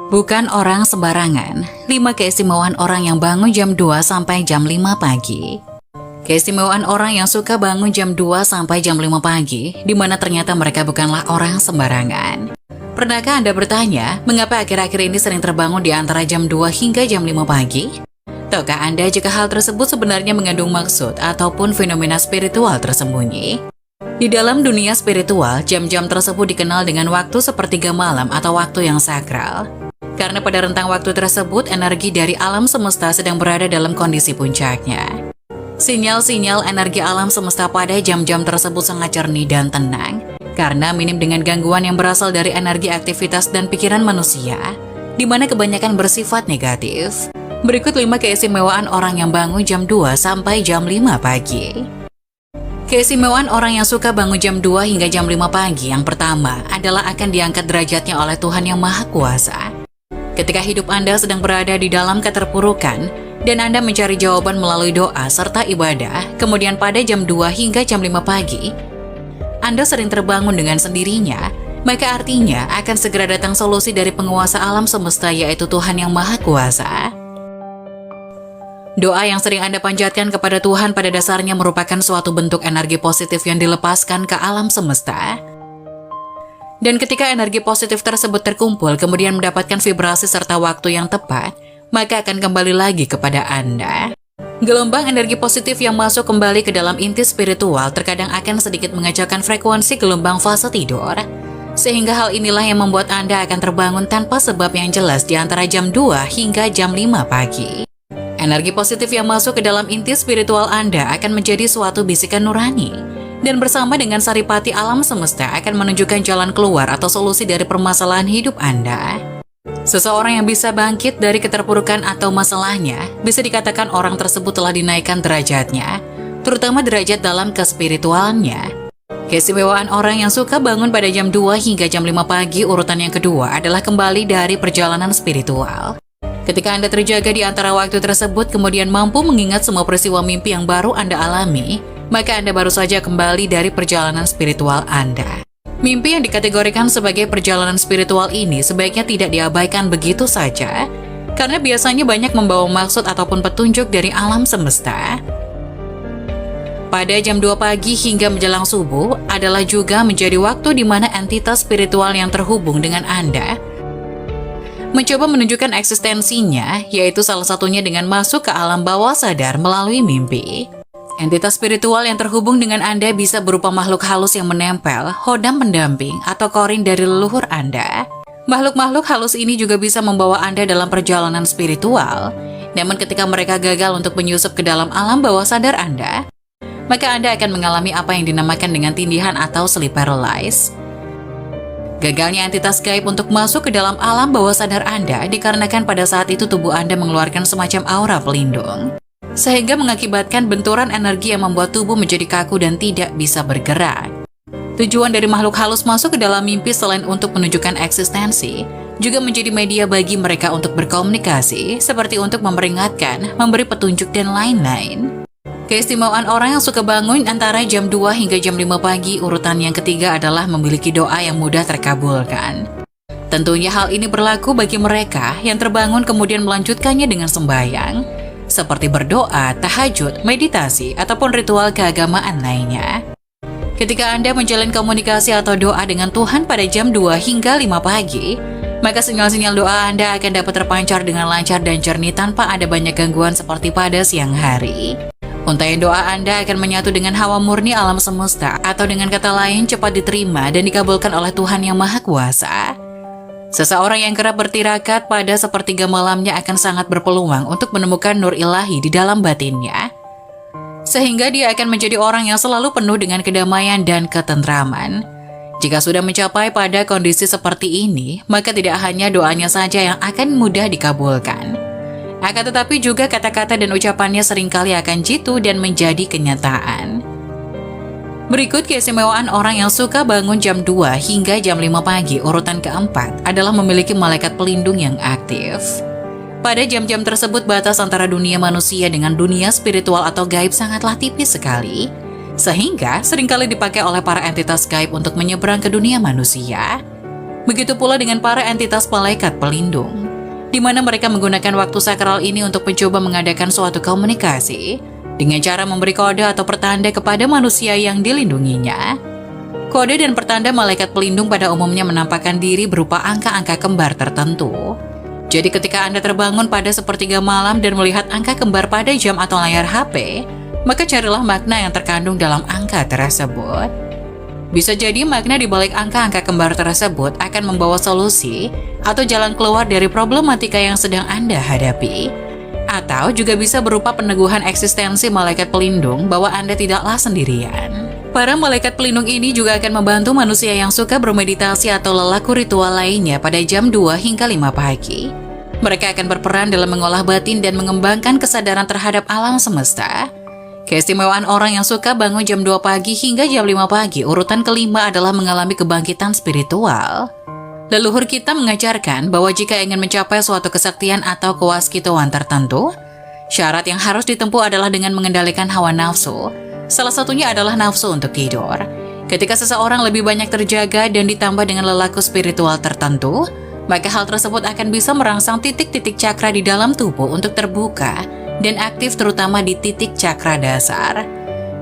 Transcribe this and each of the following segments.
Bukan orang sembarangan, 5 keistimewaan orang yang bangun jam 2 sampai jam 5 pagi. Keistimewaan orang yang suka bangun jam 2 sampai jam 5 pagi, di mana ternyata mereka bukanlah orang sembarangan. Pernahkah Anda bertanya, mengapa akhir-akhir ini sering terbangun di antara jam 2 hingga jam 5 pagi? Tahukah Anda jika hal tersebut sebenarnya mengandung maksud ataupun fenomena spiritual tersembunyi? Di dalam dunia spiritual, jam-jam tersebut dikenal dengan waktu sepertiga malam atau waktu yang sakral. Karena pada rentang waktu tersebut, energi dari alam semesta sedang berada dalam kondisi puncaknya. Sinyal-sinyal energi alam semesta pada jam-jam tersebut sangat jernih dan tenang, karena minim dengan gangguan yang berasal dari energi aktivitas dan pikiran manusia, di mana kebanyakan bersifat negatif. Berikut 5 keistimewaan orang yang bangun jam 2 sampai jam 5 pagi. Keistimewaan orang yang suka bangun jam 2 hingga jam 5 pagi yang pertama adalah akan diangkat derajatnya oleh Tuhan Yang Maha Kuasa. Ketika hidup Anda sedang berada di dalam keterpurukan dan Anda mencari jawaban melalui doa serta ibadah, kemudian pada jam 2 hingga jam 5 pagi, Anda sering terbangun dengan sendirinya, maka artinya akan segera datang solusi dari penguasa alam semesta yaitu Tuhan Yang Maha Kuasa. Doa yang sering Anda panjatkan kepada Tuhan pada dasarnya merupakan suatu bentuk energi positif yang dilepaskan ke alam semesta. Dan ketika energi positif tersebut terkumpul kemudian mendapatkan vibrasi serta waktu yang tepat, maka akan kembali lagi kepada Anda. Gelombang energi positif yang masuk kembali ke dalam inti spiritual terkadang akan sedikit mengacaukan frekuensi gelombang fase tidur. Sehingga hal inilah yang membuat Anda akan terbangun tanpa sebab yang jelas di antara jam 2 hingga jam 5 pagi. Energi positif yang masuk ke dalam inti spiritual Anda akan menjadi suatu bisikan nurani. Dan bersama dengan saripati alam semesta akan menunjukkan jalan keluar atau solusi dari permasalahan hidup Anda. Seseorang yang bisa bangkit dari keterpurukan atau masalahnya, bisa dikatakan orang tersebut telah dinaikkan derajatnya, terutama derajat dalam kespiritualannya. Keistimewaan orang yang suka bangun pada jam 2 hingga jam 5 pagi urutan yang kedua adalah kembali dari perjalanan spiritual. Ketika Anda terjaga di antara waktu tersebut kemudian mampu mengingat semua peristiwa mimpi yang baru Anda alami, maka Anda baru saja kembali dari perjalanan spiritual Anda. Mimpi yang dikategorikan sebagai perjalanan spiritual ini sebaiknya tidak diabaikan begitu saja, karena biasanya banyak membawa maksud ataupun petunjuk dari alam semesta. Pada jam 2 pagi hingga menjelang subuh adalah juga menjadi waktu di mana entitas spiritual yang terhubung dengan Anda mencoba menunjukkan eksistensinya, yaitu salah satunya dengan masuk ke alam bawah sadar melalui mimpi. Entitas spiritual yang terhubung dengan Anda bisa berupa makhluk halus yang menempel, hodam pendamping, atau korin dari leluhur Anda. Makhluk-makhluk halus ini juga bisa membawa Anda dalam perjalanan spiritual. Namun ketika mereka gagal untuk menyusup ke dalam alam bawah sadar Anda, maka Anda akan mengalami apa yang dinamakan dengan tindihan atau sleep paralysis. Gagalnya entitas gaib untuk masuk ke dalam alam bawah sadar Anda dikarenakan pada saat itu tubuh Anda mengeluarkan semacam aura pelindung, sehingga mengakibatkan benturan energi yang membuat tubuh menjadi kaku dan tidak bisa bergerak. Tujuan dari makhluk halus masuk ke dalam mimpi selain untuk menunjukkan eksistensi, juga menjadi media bagi mereka untuk berkomunikasi, seperti untuk memperingatkan, memberi petunjuk, dan lain-lain. Keistimewaan orang yang suka bangun antara jam 2 hingga jam 5 pagi urutan yang ketiga adalah memiliki doa yang mudah terkabulkan. Tentunya hal ini berlaku bagi mereka yang terbangun kemudian melanjutkannya dengan sembahyang, seperti berdoa, tahajud, meditasi, ataupun ritual keagamaan lainnya. Ketika Anda menjalin komunikasi atau doa dengan Tuhan pada jam 2 hingga 5 pagi, maka sinyal-sinyal doa Anda akan dapat terpancar dengan lancar dan jernih tanpa ada banyak gangguan seperti pada siang hari. Untayan doa Anda akan menyatu dengan hawa murni alam semesta, atau dengan kata lain cepat diterima dan dikabulkan oleh Tuhan Yang Maha Kuasa. Seseorang yang kerap bertirakat pada sepertiga malamnya akan sangat berpeluang untuk menemukan nur ilahi di dalam batinnya, sehingga dia akan menjadi orang yang selalu penuh dengan kedamaian dan ketentraman. Jika sudah mencapai pada kondisi seperti ini, maka tidak hanya doanya saja yang akan mudah dikabulkan, akan tetapi juga kata-kata dan ucapannya seringkali akan jitu dan menjadi kenyataan. Berikut keistimewaan orang yang suka bangun jam 2 hingga jam 5 pagi urutan keempat adalah memiliki malaikat pelindung yang aktif. Pada jam-jam tersebut batas antara dunia manusia dengan dunia spiritual atau gaib sangatlah tipis sekali, sehingga seringkali dipakai oleh para entitas gaib untuk menyeberang ke dunia manusia. Begitu pula dengan para entitas malaikat pelindung, di mana mereka menggunakan waktu sakral ini untuk mencoba mengadakan suatu komunikasi dengan cara memberi kode atau pertanda kepada manusia yang dilindunginya. Kode dan pertanda malaikat pelindung pada umumnya menampakkan diri berupa angka-angka kembar tertentu. Jadi ketika Anda terbangun pada sepertiga malam dan melihat angka kembar pada jam atau layar HP, maka carilah makna yang terkandung dalam angka tersebut. Bisa jadi makna di balik angka-angka kembar tersebut akan membawa solusi atau jalan keluar dari problematika yang sedang Anda hadapi. Atau juga bisa berupa peneguhan eksistensi malaikat pelindung bahwa Anda tidaklah sendirian. Para malaikat pelindung ini juga akan membantu manusia yang suka bermeditasi atau lelaku ritual lainnya pada jam 2 hingga 5 pagi. Mereka akan berperan dalam mengolah batin dan mengembangkan kesadaran terhadap alam semesta. Keistimewaan orang yang suka bangun jam 2 pagi hingga jam 5 pagi, urutan kelima adalah mengalami kebangkitan spiritual. Leluhur kita mengajarkan bahwa jika ingin mencapai suatu kesaktian atau kewaskitauan tertentu, syarat yang harus ditempuh adalah dengan mengendalikan hawa nafsu. Salah satunya adalah nafsu untuk tidur. Ketika seseorang lebih banyak terjaga dan ditambah dengan lelaku spiritual tertentu, maka hal tersebut akan bisa merangsang titik-titik cakra di dalam tubuh untuk terbuka dan aktif terutama di titik cakra dasar.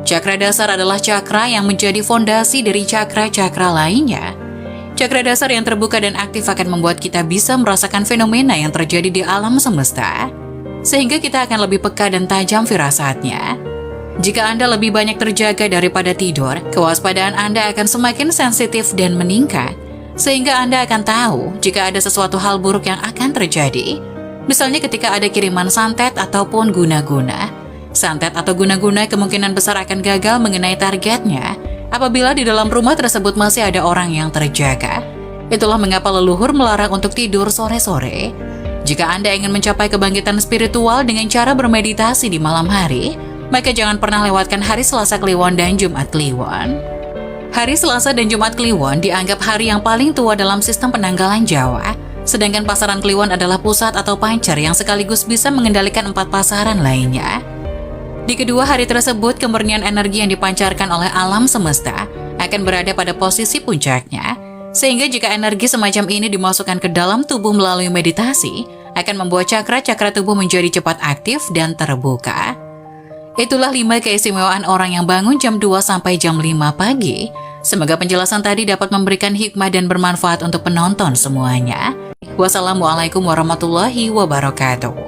Cakra dasar adalah cakra yang menjadi fondasi dari cakra-cakra lainnya. Cakra dasar yang terbuka dan aktif akan membuat kita bisa merasakan fenomena yang terjadi di alam semesta, sehingga kita akan lebih peka dan tajam firasatnya. Jika Anda lebih banyak terjaga daripada tidur, kewaspadaan Anda akan semakin sensitif dan meningkat, sehingga Anda akan tahu jika ada sesuatu hal buruk yang akan terjadi. Misalnya ketika ada kiriman santet ataupun guna-guna. Santet atau guna-guna kemungkinan besar akan gagal mengenai targetnya apabila di dalam rumah tersebut masih ada orang yang terjaga. Itulah mengapa leluhur melarang untuk tidur sore-sore. Jika Anda ingin mencapai kebangkitan spiritual dengan cara bermeditasi di malam hari, maka jangan pernah lewatkan hari Selasa Kliwon dan Jumat Kliwon. Hari Selasa dan Jumat Kliwon dianggap hari yang paling tua dalam sistem penanggalan Jawa. Sedangkan pasaran Kliwon adalah pusat atau pancar yang sekaligus bisa mengendalikan 4 pasaran lainnya. Di kedua hari tersebut, kemurnian energi yang dipancarkan oleh alam semesta akan berada pada posisi puncaknya. Sehingga jika energi semacam ini dimasukkan ke dalam tubuh melalui meditasi, akan membuat cakra-cakra tubuh menjadi cepat aktif dan terbuka. Itulah 5 keistimewaan orang yang bangun jam 2 sampai jam 5 pagi. Semoga penjelasan tadi dapat memberikan hikmah dan bermanfaat untuk penonton semuanya. Wassalamualaikum warahmatullahi wabarakatuh.